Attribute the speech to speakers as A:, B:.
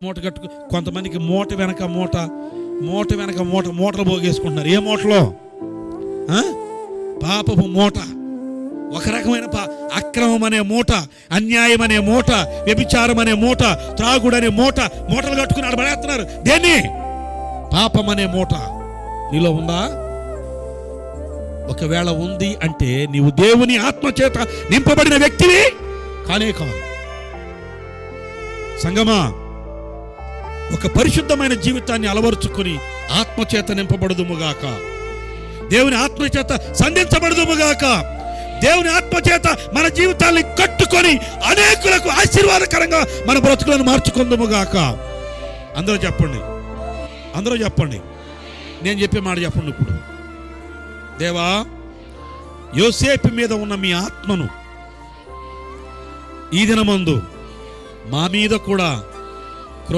A: మూట కట్టుకు కొంతమందికి మూట వెనక మూటలు పోగేసుకుంటున్నారు. ఏ మూటలో? పాపపు మూట, ఒక రకమైన అక్రమం అనే మూట, అన్యాయం అనే మూట, వ్యభిచారం అనే మూట, త్రాగుడు అనే మూటలు కట్టుకుని ఆడ పడేస్తున్నారు. దేన్ని? పాపం అనే మూట నీలో ఉందా? ఒకవేళ ఉంది అంటే నీవు దేవుని ఆత్మచేత నింపబడిన వ్యక్తివి కానే కాదు. సంగమా, ఒక పరిశుద్ధమైన జీవితాన్ని అలవరుచుకొని ఆత్మచేత నింపబడదుముగాక, దేవుని ఆత్మచేత సంధించబడదుముగాక, దేవుని ఆత్మచేత మన జీవితాన్ని కట్టుకొని అనేకులకు ఆశీర్వాదకరంగా మన బ్రతుకులను మార్చుకుందుముగాక. అందరూ చెప్పండి. నేను చెప్పే మాట చెప్పండి. ఇప్పుడు దేవా, యోసేపు మీద ఉన్న మీ ఆత్మను ఈ దినమందు మా మీద కూడా